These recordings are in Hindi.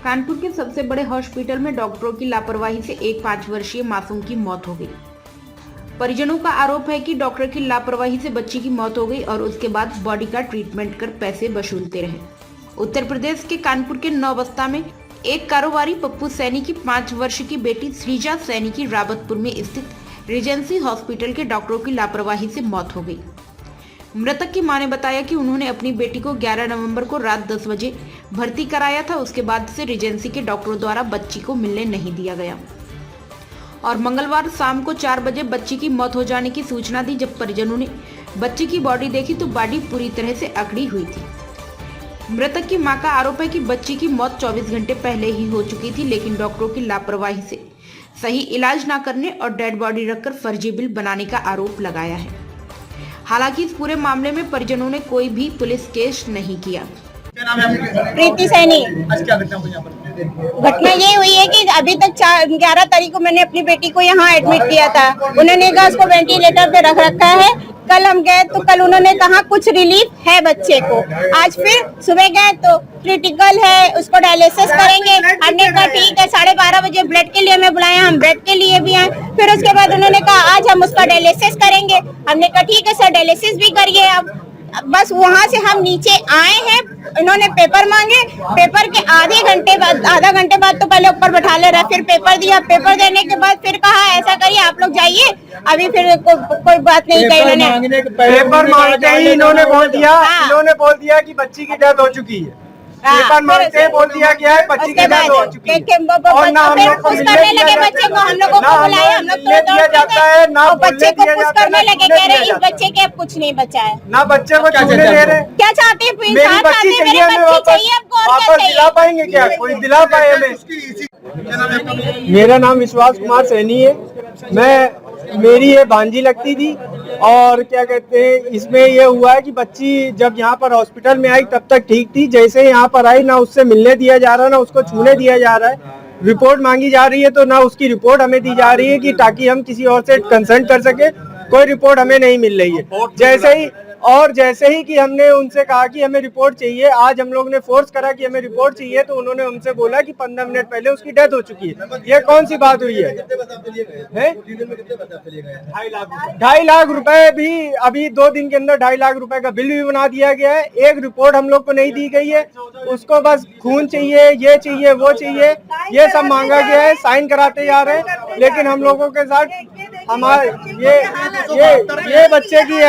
कानपुर के सबसे बड़े हॉस्पिटल में डॉक्टरों की लापरवाही से एक 5 वर्षीय मासूम की मौत हो गई। परिजनों का आरोप है कि डॉक्टर की लापरवाही से बच्ची की मौत हो गई और उसके बाद बॉडी का ट्रीटमेंट कर पैसे वसूलते रहे। उत्तर प्रदेश के कानपुर के नौबस्ता में एक कारोबारी पप्पू सैनी की 5 वर्ष की बेटी श्रीजा सैनी की रावतपुर में स्थित रिजेंसी हॉस्पिटल के डॉक्टरों की लापरवाही से मौत हो गई। मृतक की मां ने बताया कि उन्होंने अपनी बेटी को 11 नवंबर को रात 10 बजे भर्ती कराया था। उसके बाद से रिजेंसी के डॉक्टरों द्वारा बच्ची को मिलने नहीं दिया गया और मंगलवार शाम को 4 बजे बच्ची की मौत हो जाने की सूचना दी। जब परिजनों ने बच्ची की बॉडी देखी तो बॉडी पूरी तरह से अकड़ी हुई थी। मृतक की मां का आरोप है कि बच्ची की मौत 24 घंटे पहले ही हो चुकी थी, लेकिन डॉक्टरों की लापरवाही से सही इलाज न करने और डेड बॉडी रखकर फर्जी बिल बनाने का आरोप लगाया है। हालांकि इस पूरे मामले में परिजनों ने कोई भी पुलिस केस नहीं किया। क्या नाम है आपकी? प्रीति सैनी। आज क्या घटना हुई यहाँ पर? घटना ये हुई है कि अभी तक 11 तारीख को मैंने अपनी बेटी को यहाँ एडमिट किया था। उन्होंने कहा उसको वेंटिलेटर पे रख रखा है। कल हम गए तो कल उन्होंने कहा कुछ रिलीफ है बच्चे को। आज फिर सुबह गए तो क्रिटिकल है, उसको डायलिसिस करेंगे। हमने कहा ठीक है, 12:30 बजे ब्लड के लिए हमें बुलाया, हम ब्लड के लिए भी आए। फिर उसके बाद उन्होंने कहा आज हम उसका डायलिसिस करेंगे। हमने कहा ठीक है सर, डायलिसिस भी करिए। अब बस वहाँ से हम नीचे आए हैं, इन्होंने पेपर मांगे। पेपर के आधा घंटे बाद तो पहले ऊपर बैठा ले रहा, फिर पेपर दिया। पेपर देने के बाद फिर कहा ऐसा करिए आप लोग जाइए, अभी फिर कोई बात नहीं कही इन्होंने। पेपर मांगते ही इन्होंने बोल दिया कि बच्ची की डेथ हो चुकी है। पेपर मांगते बोल दिया गया है बच्ची की डेथ हो चुकी है और ना हम लोग को करने लगे बच्चे को, हम लोगों को बुलाया, हम लोग तो दिया जाता है, ना बच्चे को पुश करने लगे, कह रहे इस बच्चे के अब कुछ नहीं बचा है, ना बच्चे को छूने दे रहे। क्या चाहते हैं? मेरी बच्ची चाहिए, हमें वापस दिला पाएंगे क्या? कोई दिला पाए हमें? मेरा नाम विश्वास कुमार सैनी है। मेरी ये भांजी लगती थी और क्या कहते हैं, इसमें ये हुआ है कि बच्ची जब यहाँ पर हॉस्पिटल में आई तब तक ठीक थी। जैसे यहाँ पर आई ना उससे मिलने दिया जा रहा, ना उसको छूने दिया जा रहा है। रिपोर्ट मांगी जा रही है तो ना उसकी रिपोर्ट हमें दी जा रही है कि ताकि हम किसी और से कंसल्ट कर सके। कोई रिपोर्ट हमें नहीं मिल रही है। जैसे ही कि हमने उनसे कहा कि हमें रिपोर्ट चाहिए, आज हम लोग ने फोर्स करा कि हमें रिपोर्ट चाहिए तो उन्होंने हमसे बोला कि 15 मिनट पहले उसकी डेथ हो चुकी है। ये कौन सी बात हुई है? 2.5 लाख रुपए भी अभी 2 दिन के अंदर 2.5 लाख रुपए का बिल भी बना दिया गया है। एक रिपोर्ट हम लोग को नहीं दी गई है। उसको बस खून चाहिए, ये चाहिए, वो चाहिए, ये सब मांगा गया है। साइन कराते जा रहे हैं, लेकिन हम लोगों के साथ ये बच्चे की ये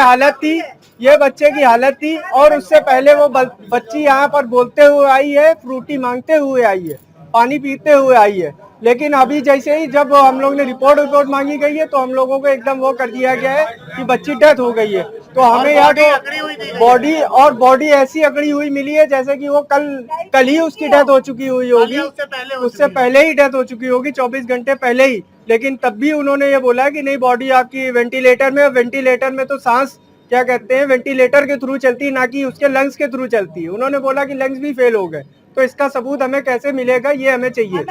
हालत थी और उससे पहले वो बच्ची यहाँ पर बोलते हुए आई है, फ्रूटी मांगते हुए आई है, पानी पीते हुए आई है। लेकिन अभी जैसे ही जब हम लोग ने रिपोर्ट मांगी गई है तो हम लोगों को एकदम वो कर दिया गया है कि बच्ची डेथ हो गई है। तो हमें यहाँ तो बॉडी ऐसी अकड़ी हुई मिली है जैसे कि वो कल ही उसकी डेथ हो चुकी हुई होगी, उससे पहले ही डेथ हो चुकी होगी, 24 घंटे पहले ही। लेकिन तब भी उन्होंने ये बोला कि नहीं, बॉडी आपकी वेंटिलेटर में तो सांस क्या कहते हैं वेंटिलेटर के थ्रू चलती है, ना कि उसके लंग्स के थ्रू चलती है। उन्होंने बोला कि लंग्स भी फेल हो गए। तो इसका सबूत हमें कैसे मिलेगा? ये हमें चाहिए,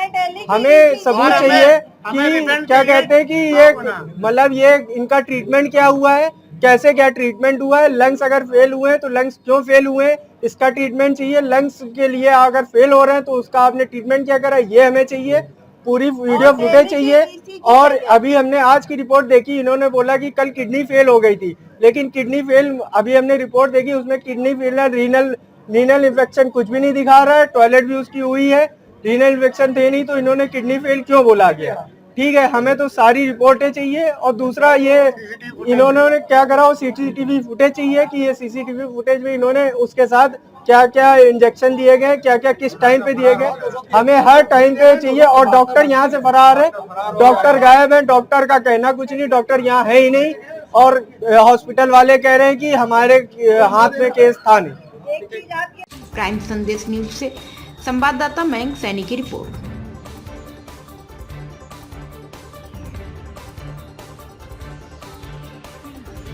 हमें सबूत चाहिए कि क्या कहते हैं कि ये मतलब ये इनका ट्रीटमेंट क्या हुआ है, कैसे क्या ट्रीटमेंट हुआ है। लंग्स अगर फेल हुए हैं तो लंग्स क्यों फेल हुए हैं, इसका ट्रीटमेंट चाहिए। लंग्स के लिए अगर फेल हो रहे हैं तो उसका आपने ट्रीटमेंट क्या करा, ये हमें चाहिए। पूरी वीडियो फुटेज चाहिए। और अभी हमने आज की रिपोर्ट देखी, इन्होंने बोला कि कल किडनी फेल हो गई थी, लेकिन किडनी फेल अभी हमने रिपोर्ट देखी, उसमें किडनी फेल, रीनल इन्फेक्शन कुछ भी नहीं दिखा रहा है। टॉयलेट भी उसकी हुई है, रीनल इन्फेक्शन थे नहीं, तो इन्होंने किडनी फेल क्यों बोला गया? ठीक है, हमें तो सारी रिपोर्टें चाहिए। और दूसरा ये इन्होंने क्या करा, वो सीसीटीवी फुटेज चाहिए कि ये सीसीटीवी फुटेज में इन्होंने उसके साथ क्या क्या इंजेक्शन दिए गए, क्या क्या किस टाइम पे दिए गए, हमें हर टाइम पे चाहिए। और डॉक्टर यहाँ से फरार है, डॉक्टर गायब है, डॉक्टर का कहना कुछ नहीं, डॉक्टर यहाँ है ही नहीं। और हॉस्पिटल वाले कह रहे हैं कि हमारे हाथ में केस था नहीं। प्राइम संदेश न्यूज से संवाददाता मयंक सैनी की रिपोर्ट।